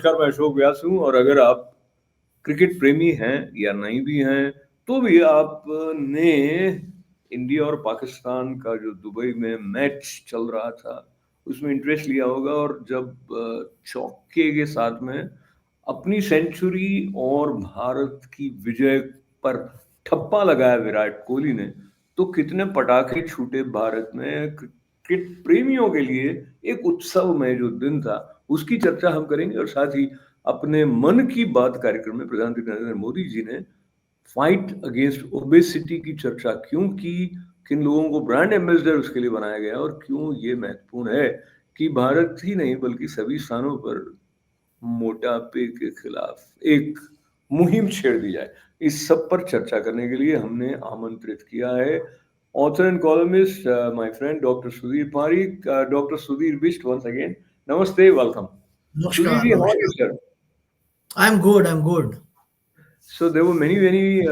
नमस्कार, मैं अशोक व्यास हूँ और अगर आप क्रिकेट प्रेमी हैं या नहीं भी हैं, तो भी आपने इंडिया और पाकिस्तान का जो दुबई में मैच चल रहा था, उसमें इंटरेस्ट लिया होगा और जब चौके के साथ में अपनी सेंचुरी और भारत की विजय पर ठप्पा लगाया विराट कोहली ने, तो कितने पटाखे छूटे भारत में। क्रिकेट प्रेमियों के लिए एक उत्सवमय जो दिन था, उसकी चर्चा हम करेंगे और साथ ही अपने मन की बात कार्यक्रम में प्रधानमंत्री नरेंद्र मोदी जी ने फाइट अगेंस्ट ओबेसिटी की चर्चा क्यों की, किन लोगों को ब्रांड एम्बेसडर उसके लिए बनाया गया और क्यों ये महत्वपूर्ण है कि भारत ही नहीं बल्कि सभी स्थानों पर मोटापे के खिलाफ एक मुहिम छेड़ दी जाए। इस सब पर चर्चा करने के लिए हमने आमंत्रित किया है author and columnist, my friend Dr. Sudhir Parik, Dr. Sudhir Bisht once again. Namaste, welcome. Sudhir Namaskar, ji, how are you, Namaskar. sir? I'm good. I'm good. So there were many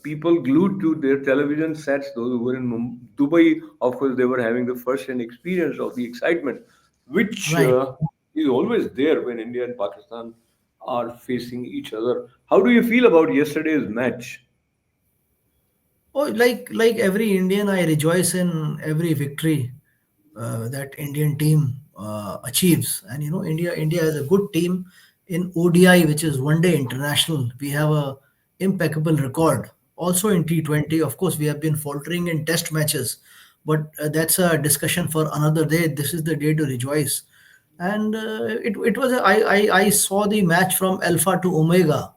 people glued to their television sets. Those who were in Dubai, of course, they were having the first-hand experience of the excitement, which Right. is always there when India and Pakistan are facing each other. How do you feel about yesterday's match? Oh, like every Indian, I rejoice in every victory that Indian team achieves. And India has a good team in ODI, which is One Day International. We have a impeccable record. Also in T20, of course, we have been faltering in Test matches, but that's a discussion for another day. This is the day to rejoice. And it was I saw the match from Alpha to Omega,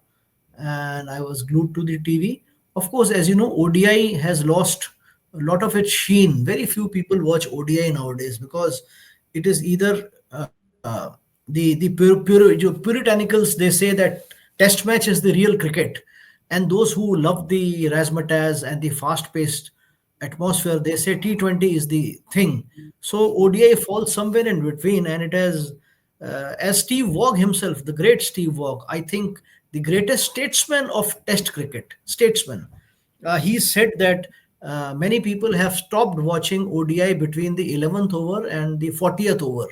and I was glued to the TV. Of course, as you know, ODI has lost a lot of its sheen. Very few people watch ODI nowadays because it is either puritanicals, they say that Test match is the real cricket, and those who love the razzmatazz and the fast-paced atmosphere, they say T20 is the thing. So ODI falls somewhere in between, and it has, as Steve Waugh himself, the great Steve Waugh, I think the greatest statesman of Test cricket, statesman. He said that many people have stopped watching ODI between the 11th over and the 40th over.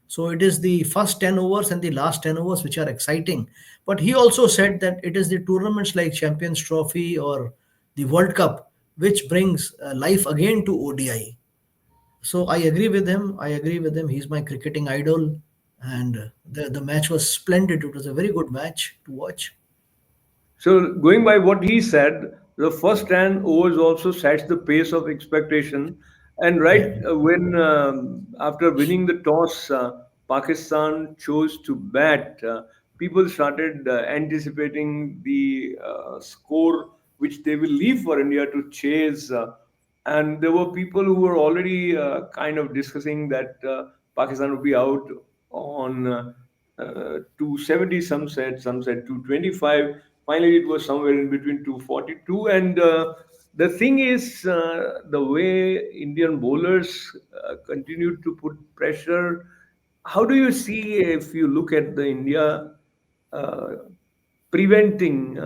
So it is the first 10 overs and the last 10 overs which are exciting. But he also said that it is the tournaments like Champions Trophy or the World Cup which brings life again to ODI. So I agree with him. I agree with him. He's my cricketing idol. And the match was splendid. It was a very good match to watch. So, going by what he said, the first 10 overs also sets the pace of expectation. And right Right. when, after winning the toss, Pakistan chose to bat, people started anticipating the score which they will leave for India to chase. And there were people who were already kind of discussing that Pakistan would be out on 270, some said 225. Finally, it was somewhere in between 242. And the thing is, the way Indian bowlers continued to put pressure. How do you see if you look at the India uh, preventing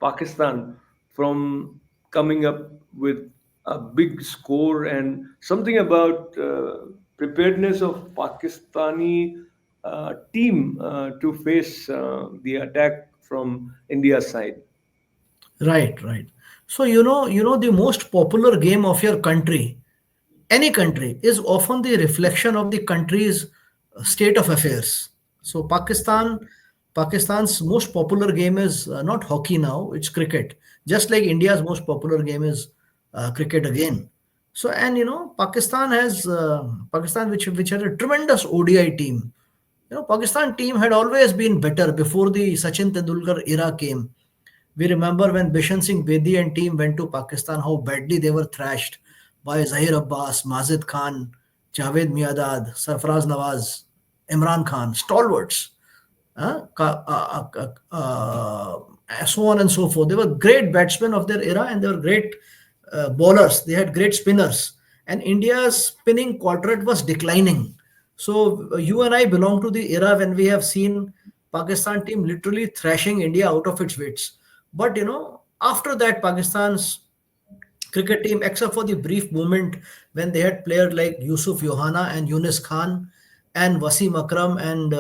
Pakistan from coming up with a big score and something about preparedness of Pakistani team to face the attack from India's side? Right, right. So the most popular game of your country, any country, is often the reflection of the country's state of affairs. So Pakistan's most popular game is not hockey now; it's cricket. Just like India's most popular game is cricket again. So, and Pakistan has Pakistan, which had a tremendous ODI team. Pakistan team had always been better before the Sachin Tendulkar era came. We remember when Bishan Singh Bedi and team went to Pakistan, how badly they were thrashed by Zahir Abbas, Mazid Khan, Javed Miadad, Sarfraz Nawaz, Imran Khan, stalwarts, so on and so forth. They were great batsmen of their era and they were great bowlers. They had great spinners. And India's spinning quadrant was declining. So you and I belong to the era when we have seen Pakistan team literally thrashing India out of its wits. But after that, Pakistan's cricket team, except for the brief moment when they had players like Yusuf Yohana and Yunus Khan and Wasim Akram and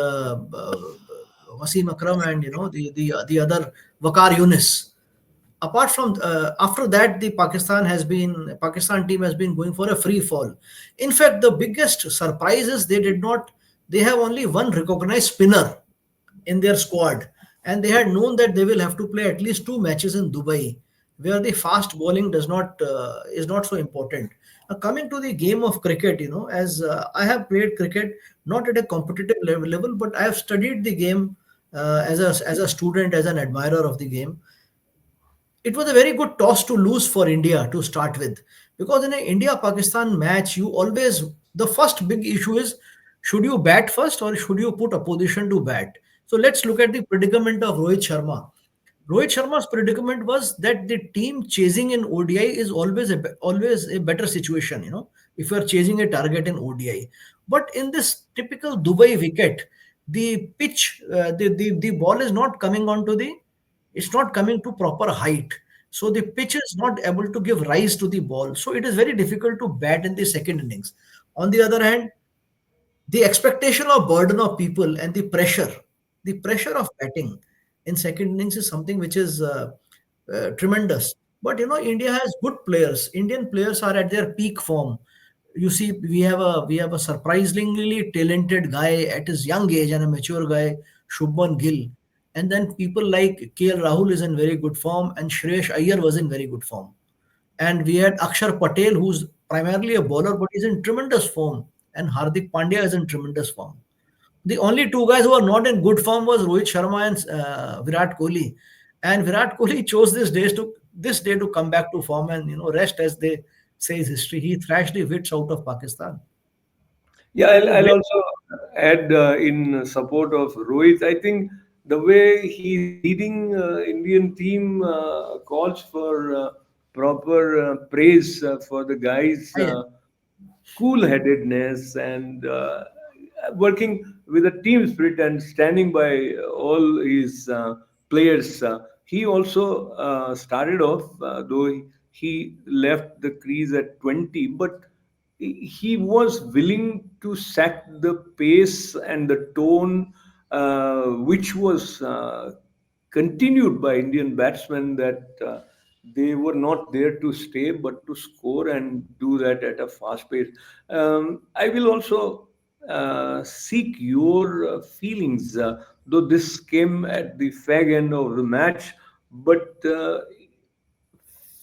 Wasim Akram and the other Waqar Yunus. Apart from after that, the Pakistan team has been going for a free fall. In fact, the biggest surprise is they have only one recognized spinner in their squad, and they had known that they will have to play at least two matches in Dubai, where the fast bowling does not is not so important. Coming to the game of cricket, as I have played cricket not at a competitive level, but I have studied the game as a student, as an admirer of the game. It was a very good toss to lose for India to start with, because in an India Pakistan match, the first big issue is, should you bat first or should you put opposition to bat? So let's look at the predicament of Rohit Sharma. Rohit Sharma's predicament was that the team chasing in ODI is always a better situation, if you are chasing a target in ODI. But in this typical Dubai wicket, the pitch, the ball is not coming onto the it's not coming to proper height. So the pitch is not able to give rise to the ball. So it is very difficult to bat in the second innings. On the other hand, the expectation of burden of people and the pressure of batting in second innings is something which is tremendous. But India has good players. Indian players are at their peak form. You see, we have a surprisingly talented guy at his young age, and a mature guy, Shubman Gill. And then people like KL Rahul is in very good form, and Shreyash Iyer was in very good form. And we had Akshar Patel, who's primarily a bowler, but he's in tremendous form. And Hardik Pandya is in tremendous form. The only two guys who are not in good form was Rohit Sharma and Virat Kohli. And Virat Kohli chose this day to come back to form, and rest, as they say, is history. He thrashed the wits out of Pakistan. Yeah, So I'll also add in support of Rohit. I think the way he's leading Indian team calls for proper praise for the guys' I, cool-headedness and working with a team spirit and standing by all his players. He also started off, though he left the crease at 20, but he was willing to set the pace and the tone, which was continued by Indian batsmen, that they were not there to stay but to score and do that at a fast pace. I will also seek your feelings, though this came at the fag end of the match, but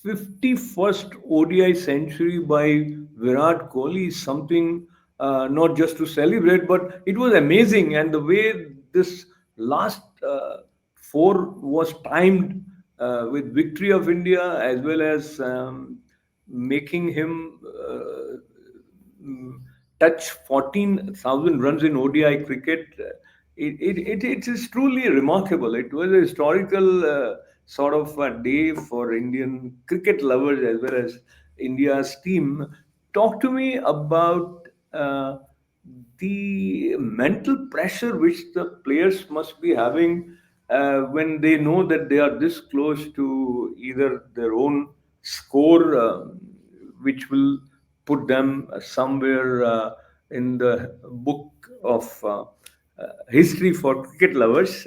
51st ODI century by Virat Kohli is something not just to celebrate, but it was amazing. And the way this last four was timed with victory of India, as well as making him mm, touch 14,000 runs in ODI cricket. It is truly remarkable. It was a historical sort of a day for Indian cricket lovers as well as India's team. Talk to me about the mental pressure which the players must be having when they know that they are this close to either their own score, which will put them somewhere in the book of history for cricket lovers.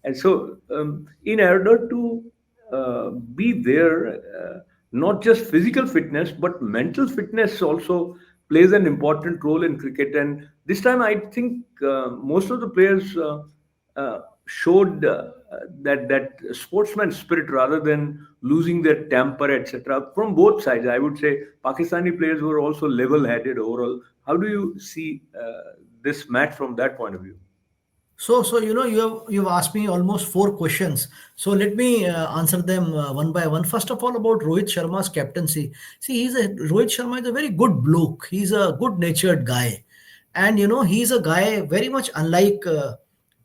And so, in order to be there, not just physical fitness, but mental fitness also plays an important role in cricket. And this time, I think most of the players showed that sportsman spirit rather than losing their temper, etc. From both sides, I would say Pakistani players were also level-headed overall. How do you see this match from that point of view? So you've asked me almost four questions. So let me answer them one by one. First of all, about Rohit Sharma's captaincy. See, Rohit Sharma is a very good bloke. He's a good-natured guy, and he's a guy very much unlike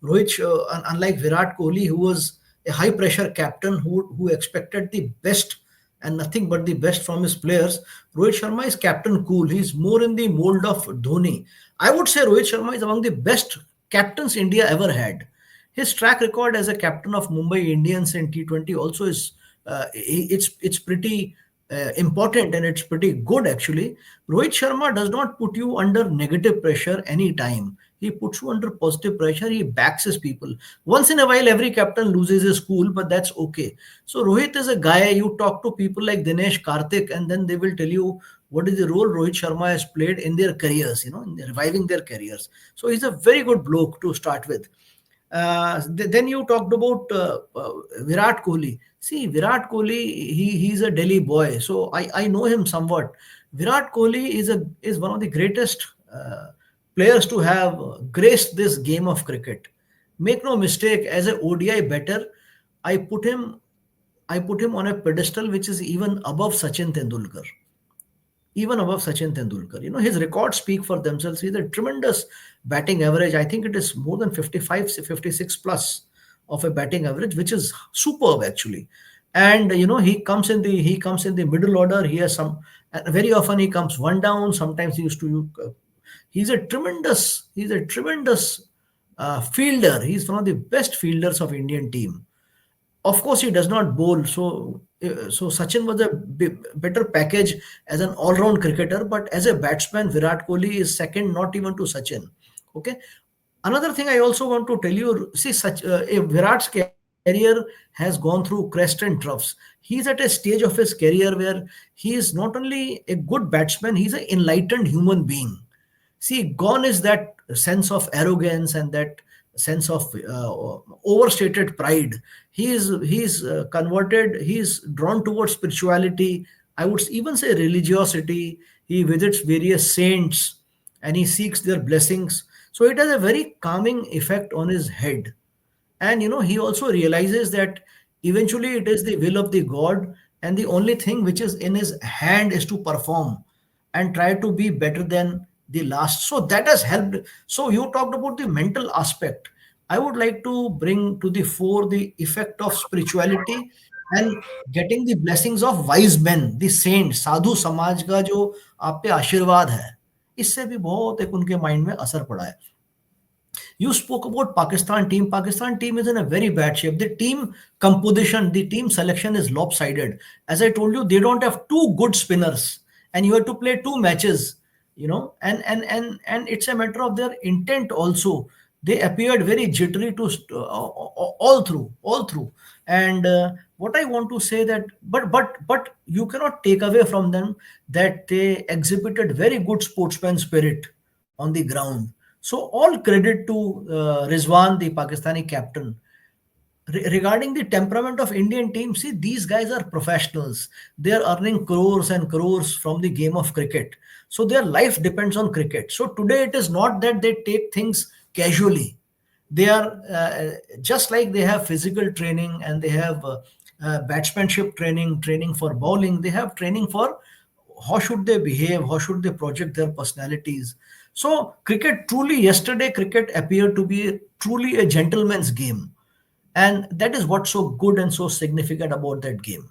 unlike Virat Kohli, who was a high-pressure captain who expected the best and nothing but the best from his players. Rohit Sharma is captain cool. He's more in the mold of Dhoni. I would say Rohit Sharma is among the best captains India ever had. His track record as a captain of Mumbai Indians in T20 also is it's pretty important, and it's pretty good actually. Rohit Sharma does not put you under negative pressure anytime. He puts you under positive pressure. He backs his people. Once in a while, every captain loses his cool, but that's okay. So Rohit is a guy. You talk to people like Dinesh, Karthik, and then they will tell you what is the role Rohit Sharma has played in their careers. In reviving their careers. So he's a very good bloke to start with. Then you talked about Virat Kohli. See, Virat Kohli, he's a Delhi boy, so I know him somewhat. Virat Kohli is one of the greatest players to have graced this game of cricket. Make no mistake, as a ODI better, I put him I put him on a pedestal which is even above Sachin Tendulkar, even above Sachin Tendulkar. His records speak for themselves. He's a tremendous batting average. I think it is more than 55, 56 plus of a batting average, which is superb actually. And he comes in the middle order. He has some, and very often he comes one down. Sometimes he used to. He's a tremendous fielder. He's one of the best fielders of Indian team. Of course, he does not bowl. So Sachin was a better package as an all-round cricketer, but as a batsman, Virat Kohli is second, not even to Sachin. Okay. Another thing I also want to tell you, see, Virat's career has gone through crests and troughs. He's at a stage of his career where he is not only a good batsman, he's an enlightened human being. See, gone is that sense of arrogance and that sense of overstated pride. He's converted. He's drawn towards spirituality. I would even say religiosity. He visits various saints and he seeks their blessings. So it has a very calming effect on his head. And he also realizes that eventually it is the will of the god, and the only thing which is in his hand is to perform and try to be better than the last. So that has helped. So you talked about the mental aspect. I would like to bring to the fore the effect of spirituality and getting the blessings of wise men, the saints, साधु समाज का जो आप पे आशीर्वाद है, इससे भी बहुत एक उनके माइंड में असर पड़ा है. You spoke about Pakistan team. Pakistan team is in a very bad shape. The team composition, the team selection is lopsided. As I told you, they don't have two good spinners, and you have to play two matches. And it's a matter of their intent also. They appeared very jittery all through. And what I want to say that, but you cannot take away from them that they exhibited very good sportsman spirit on the ground. So all credit to Rizwan, the Pakistani captain. Regarding the temperament of Indian team, see, these guys are professionals. They are earning crores and crores from the game of cricket. So their life depends on cricket. So today it is not that they take things casually. They are just like they have physical training and they have batsmanship training for bowling. They have training for how should they behave, how should they project their personalities. So cricket truly, yesterday cricket appeared to be truly a gentleman's game, and that is what's so good and so significant about that game.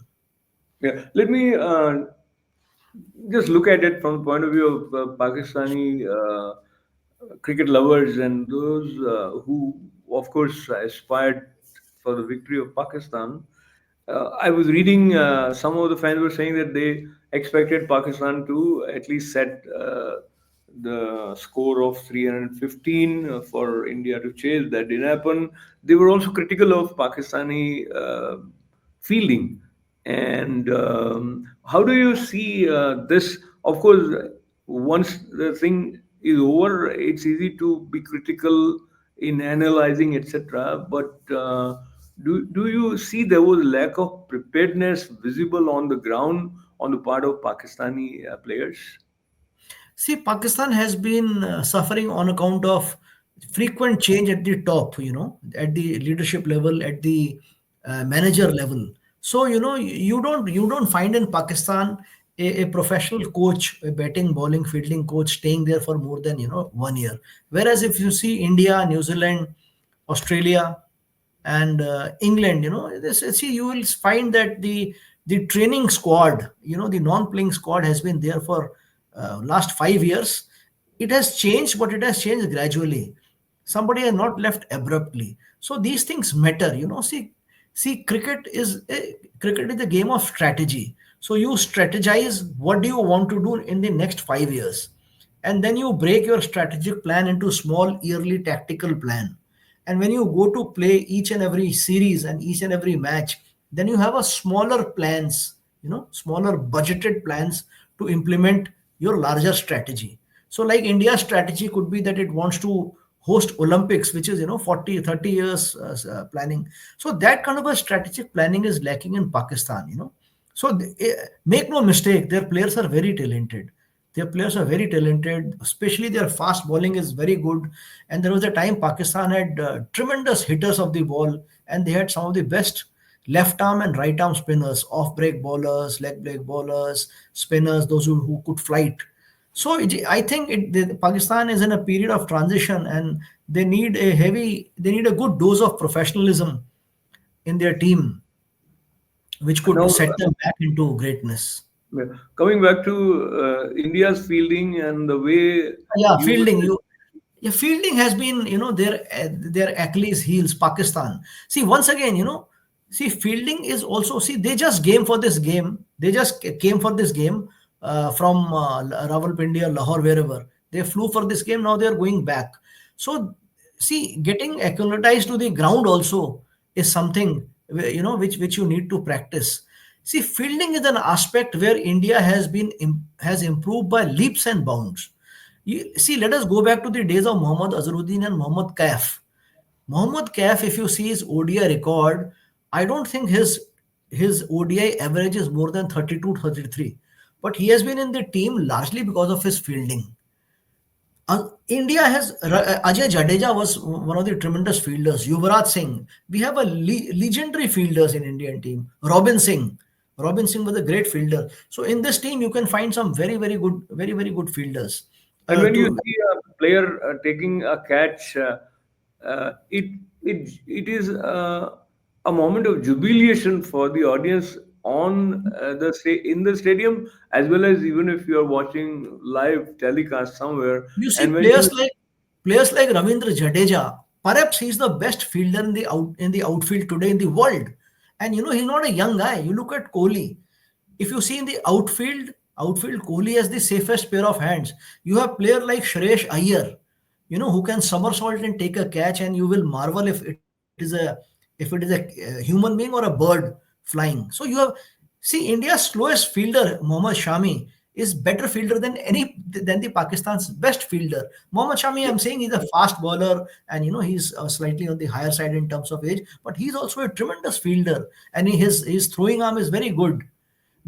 Yeah, let me just look at it from the point of view of Pakistani cricket lovers and those who, of course, aspired for the victory of Pakistan. I was reading some of the fans were saying that they expected Pakistan to at least set the score of 315 for India to chase. That didn't happen. They were also critical of Pakistani fielding. And how do you see this? Of course, once the thing is over, it's easy to be critical in analyzing, etc. But do you see there was lack of preparedness visible on the ground on the part of Pakistani players? See, Pakistan has been suffering on account of frequent change at the top, at the leadership level, at the manager level. So, you don't find in Pakistan a professional coach, a batting, bowling, fielding coach staying there for more than, 1 year. Whereas if you see India, New Zealand, Australia, and England, see, you will find that the training squad, the non-playing squad has been there for last 5 years. It has changed, but it has changed gradually. Somebody has not left abruptly. So these things matter. See, cricket is a game of strategy. So you strategize what do you want to do in the next 5 years, and then you break your strategic plan into small yearly tactical plan. And when you go to play each and every series and each and every match, then you have a smaller plans, smaller budgeted plans to implement your larger strategy. So like India's strategy could be that it wants to host Olympics, which is 40 30 years planning. So that kind of a strategic planning is lacking in Pakistan. So make no mistake, their players are very talented. Their players are very talented, especially their fast bowling is very good. And there was a time Pakistan had tremendous hitters of the ball, and they had some of the best left arm and right arm spinners, off break bowlers, leg break bowlers, spinners, those who could flight. So I think Pakistan is in a period of transition, and they need a good dose of professionalism in their team, which could Now, set them back into greatness. coming back to India's fielding and the way Yeah, you fielding. would, Yeah, fielding has been, their Achilles heels. Pakistan. See, once again, see, fielding is also, see, they just came for this game. They just came for this game from Rawalpindi or Lahore, wherever they flew for this game. Now they are going back. So, see, getting acclimatized to the ground also is something which you need to practice. See, fielding is an aspect where India has improved by leaps and bounds. See, let us go back to the days of Mohammad Azharuddin and Mohammad Kaif. Mohammad Kaif, if you see his ODI record, I don't think his ODI average is more than 32, 33. But he has been in the team largely because of his fielding. India has Ajay Jadeja was one of the tremendous fielders. Yuvraj Singh. We have a legendary fielders in Indian team. Robin Singh. Robin Singh was a great fielder. So in this team, you can find some very very good fielders. and when you To see a player taking a catch, it is a moment of jubilation for the audience on in the stadium, as well as even if you are watching live telecast somewhere. You see And when you players like Ravindra Jadeja. Perhaps he's the best fielder in the outfield today in the world. And he's not a young guy. You look at Kohli. If you see in the outfield Kohli has the safest pair of hands. You have player like Shreyash Iyer, who can somersault and take a catch, and you will marvel if it is a human being or a bird flying. So you have see India's slowest fielder, Mohammad Shami, is better fielder than the Pakistan's best fielder. Mohammad Shami, I'm saying he's a fast bowler, and he's slightly on the higher side in terms of age, but he's also a tremendous fielder, and his throwing arm is very good.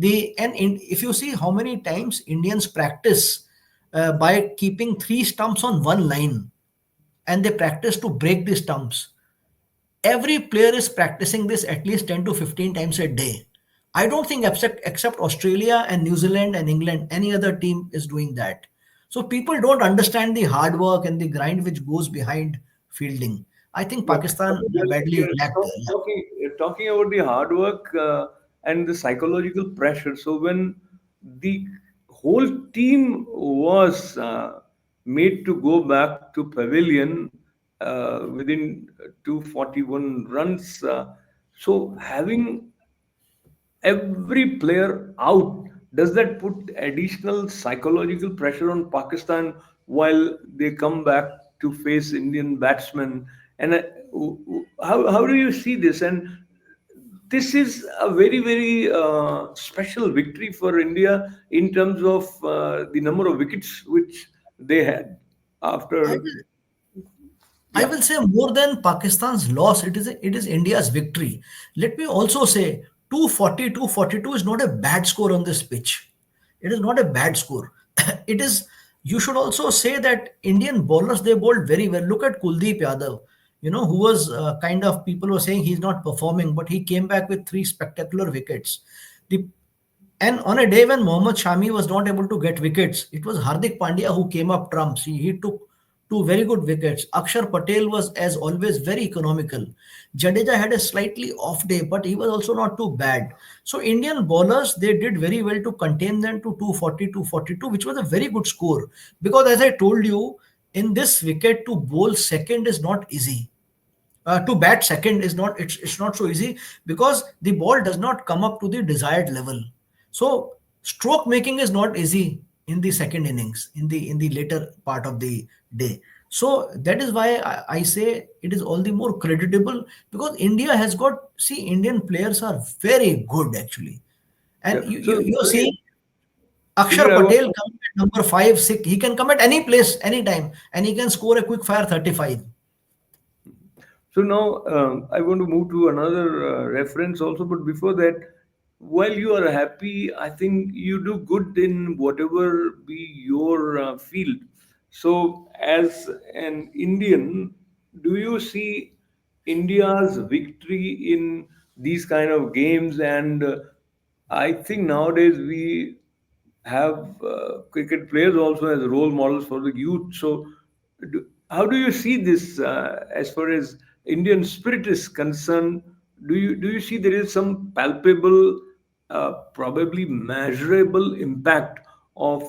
If you see how many times Indians practice by keeping three stumps on one line, and they practice to break the stumps. Every player is practicing this at least 10 to 15 times a day. I don't think except Australia and New Zealand and England, any other team is doing that. So people don't understand the hard work and the grind which goes behind fielding. I think Yeah, Pakistan just badly lacked there. Yeah. talking about the hard work and the psychological pressure. So when the whole team was made to go back to pavilion within 241 runs, so having every player out, does that put additional psychological pressure on Pakistan while they come back to face Indian batsmen? And how do you see this? And this is a very, very special victory for India in terms of the number of wickets which they had I after. will I Yeah. will say more than Pakistan's loss, it is India's victory. Let me also say 242 is not a bad score on this pitch. It is not a bad score. It is. You should also say that Indian bowlers, they bowled very well. Look at Kuldeep Yadav, who was kind of, people were saying he's not performing, but he came back with three spectacular wickets. The And on a day when Mohammad Shami was not able to get wickets, it was Hardik Pandya who came up trumps. He took two very good wickets. Akshar Patel was, as always, very economical. Jadeja had a slightly off day, but he was also not too bad. So Indian bowlers, they did very well to contain them to 240, 242, which was a very good score. Because as I told you, in this wicket to bowl second is not easy. To bat second is not, it's not so easy, because the ball does not come up to the desired level. So stroke making is not easy in the second innings, in the later part of the day. So that is why I say it is all the more creditable, because India has got, see, Indian players are very good actually. Yeah. And So, you're seeing Sudhir, Akshar I want Patel come at number 5, 6. He can come at any place, anytime, and he can score a quick fire 35. So now I want to move to another reference also, but before that, while you are happy, I think you do good in whatever be your field. So, as an Indian, do you see India's victory in these kind of games? And I think nowadays we have cricket players also as role models for the youth. So, how do you see this as far as Indian spirit is concerned? Do you see there is some palpable, probably measurable impact of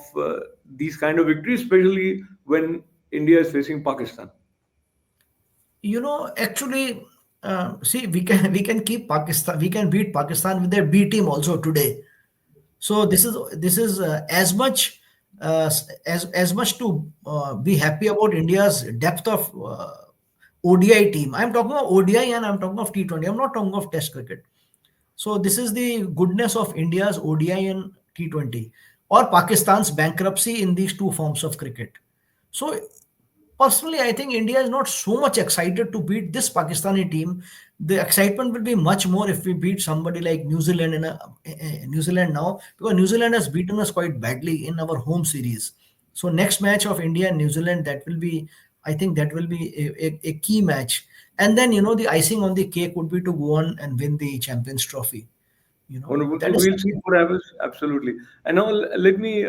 these kind of victories, especially when India is facing Pakistan? Actually, see, we can keep Pakistan, we can beat Pakistan with their B team also today. So this is as much as much to be happy about India's depth of ODI team. I'm talking of ODI and I'm talking of T20. I'm not talking of Test cricket. So this is the goodness of India's ODI and T20, or Pakistan's bankruptcy in these two forms of cricket. So personally, I think India is not so much excited to beat this Pakistani team. The excitement will be much more if we beat somebody like New Zealand New Zealand now, because New Zealand has beaten us quite badly in our home series. So next match of India and New Zealand, that will be, I think that will be a key match. And then the icing on the cake would be to go on and win the Champions Trophy. Wonderful. So That is we'll see something. what happens. Absolutely. And now let me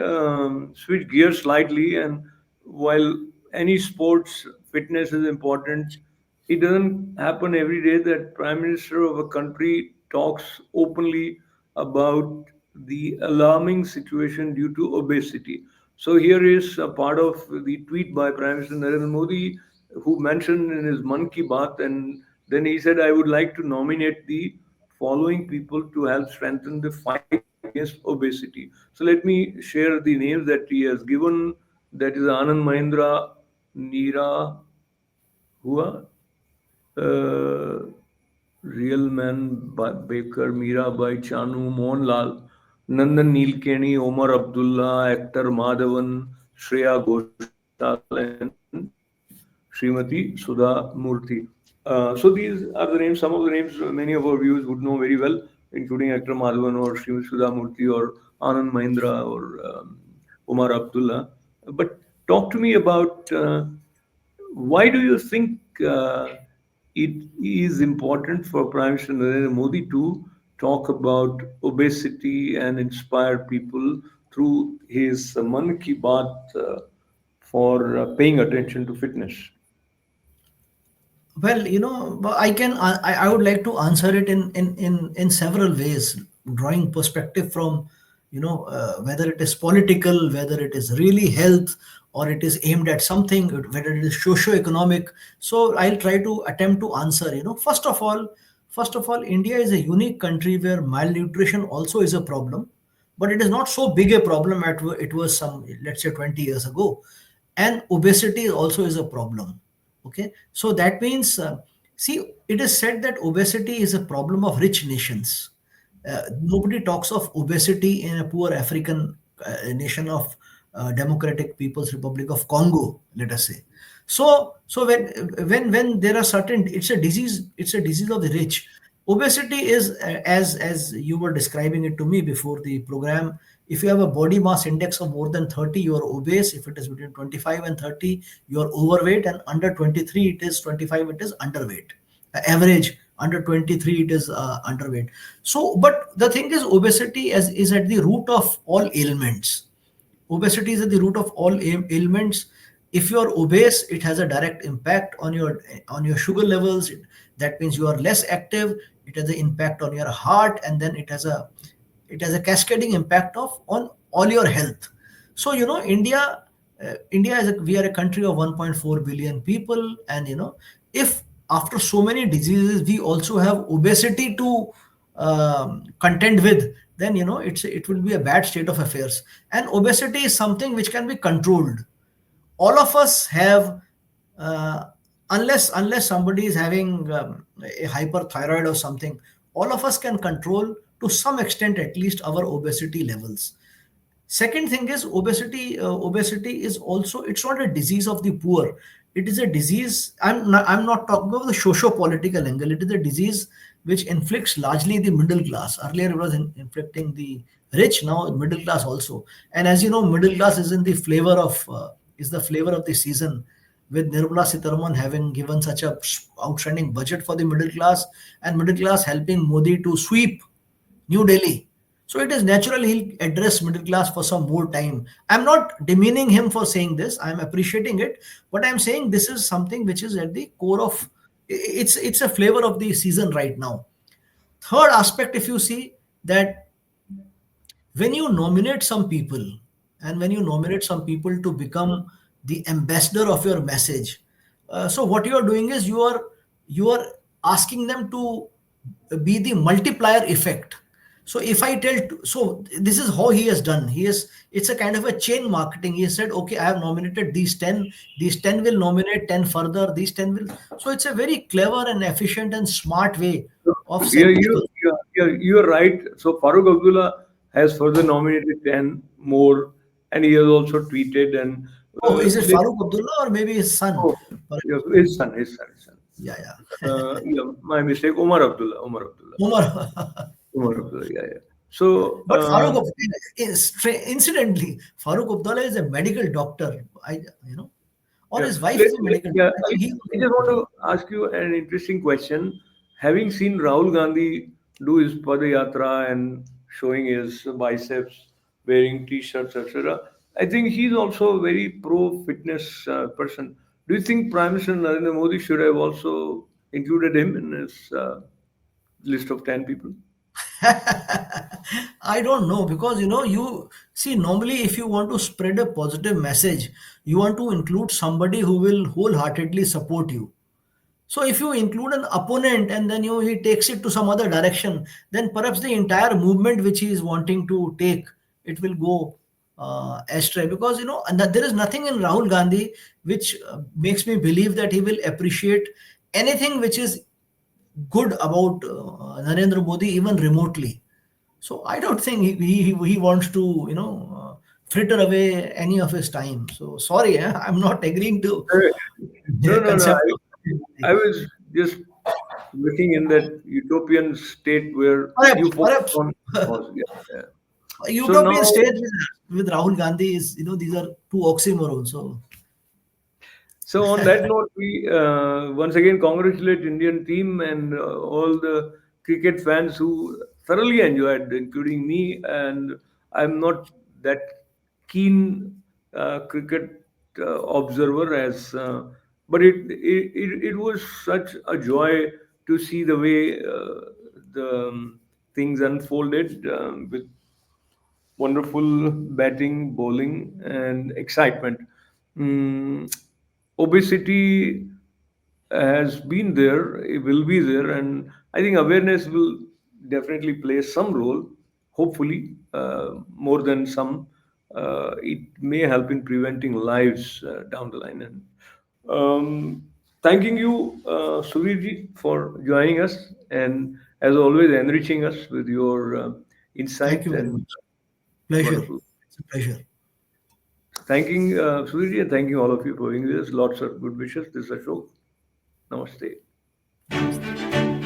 switch gears slightly. And while any sports fitness is important, it doesn't happen every day that Prime Minister of a country talks openly about the alarming situation due to obesity. So here is a part of the tweet by Prime Minister Narendra Modi, who mentioned in his Man Ki Baat, and then he said, "I would like to nominate the following people to help strengthen the fight against obesity." So let me share the names that he has given. That is Anand Mahindra, Neera Hua, uh, Real Man Baker, Mirabai Chanu, Mohanlal, Nandan Nilkeni, Omar Abdullah, actor Madhavan, Shreya Ghoshal, and Srimati Sudha Murthy. So these are the names, some of the names many of our viewers would know very well, including actor Madhavan or Srimati Sudha Murthy or Anand Mahindra or Omar Abdullah. But talk to me about why do you think it is important for Prime Minister Narendra Modi to talk about obesity and inspire people through his Man Ki Baat for paying attention to fitness? Well, I would like to answer it in several ways, drawing perspective from, whether it is political, whether it is really health, or it is aimed at something, whether it is socio-economic. So I'll try to attempt to answer. First of all, India is a unique country where malnutrition also is a problem, but it is not so big a problem at it was some, let's say, 20 years ago. And obesity also is a problem. Okay, so that means, see, it is said that obesity is a problem of rich nations. Nobody talks of obesity in a poor African nation of Democratic People's Republic of Congo, let us say. So when there are certain, it's a disease of the rich. Obesity is, as you were describing it to me before the program. If you have a body mass index of more than 30, you are obese. If it is between 25 and 30, you are overweight, and under 23, it is 25, it is underweight. Average under 23, it is underweight. So, but the thing is, obesity is at the root of all ailments. Obesity is at the root of all ailments. If you are obese, it has a direct impact on your sugar levels. That means you are less active. It has an impact on your heart, and then it has a cascading impact of on all your health. So India we are a country of 1.4 billion people, and if after so many diseases we also have obesity to contend with, then it will be a bad state of affairs. And obesity is something which can be controlled. All of us have, uh, unless somebody is having a hyperthyroid or something, all of us can control to some extent at least our obesity levels. Second thing is obesity. Obesity is also, it's not a disease of the poor. It is a disease. I'm not talking about the socio-political angle. It is a disease which inflicts largely the middle class. Earlier it was inflicting the rich. Now middle class also. And as you know, middle class is in the flavor of is the flavor of the season. With Nirmala Sitharaman having given such a outstanding budget for the middle class, and middle class helping Modi to sweep New Delhi. So it is natural he'll address middle class for some more time. I'm not demeaning him for saying this. I'm appreciating it, but I'm saying this is something which is at the core of, it's a flavor of the season right now. Third aspect, if you see that when you nominate some people, and when you nominate some people to become the ambassador of your message, so what you are doing is you are asking them to be the multiplier effect. So if I tell so this is how he has done. It's a kind of a chain marketing. He said, okay, I have nominated these 10, these 10 will nominate 10 further, these 10 will. So it's a very clever and efficient and smart way So, of yeah, selling his position. you're right. So Farooq Abdullah has further nominated 10 more, and he has also tweeted and Oh, is it they, Farooq Abdullah or maybe his son? oh, yeah, his son. Yeah, yeah. Yeah, my mistake. Omar Abdullah, Umar. Omar Abdullah. Yeah, yeah. So, But Farooq, incidentally, Farooq Abdullah is a medical doctor. Or yeah, his wife is a medical yeah. doctor. I think he. I just want to ask you an interesting question. Having seen Rahul Gandhi do his Padayatra and showing his biceps, wearing T-shirts, etc., I think he's also a very pro-fitness person. Do you think Prime Minister Narendra Modi should have also included him in his list of 10 people? I don't know, because you see, normally if you want to spread a positive message, you want to include somebody who will wholeheartedly support you. So if you include an opponent and then he takes it to some other direction, then perhaps the entire movement which he is wanting to take, it will go astray. Because and that there is nothing in Rahul Gandhi which makes me believe that he will appreciate anything which is good about Narendra Modi even remotely. So I don't think he wants to fritter away any of his time. So sorry, I'm not agreeing to No, the no, no. concept of. I was just looking in that utopian state where Perhaps, you focus perhaps on cause. Yeah, yeah. a So now, utopian state with Rahul Gandhi is, these are two oxymorons. So so on that note, we once again congratulate Indian team and all the cricket fans who thoroughly enjoyed, including me. And I'm not that keen cricket observer as, but it was such a joy to see the way the things unfolded with wonderful batting, bowling, and excitement. Mm, Obesity has been there, it will be there, and I think awareness will definitely play some role. Hopefully, more than some, it may help in preventing lives down the line. And thanking you, Sudhirji, for joining us, and as always, enriching us with your thank insight you very and much. Pleasure. wonderful. It's a pleasure. Thanking Sudhirji and thanking all of you for being with us. Lots of good wishes. This is Ashok. Namaste. Namaste.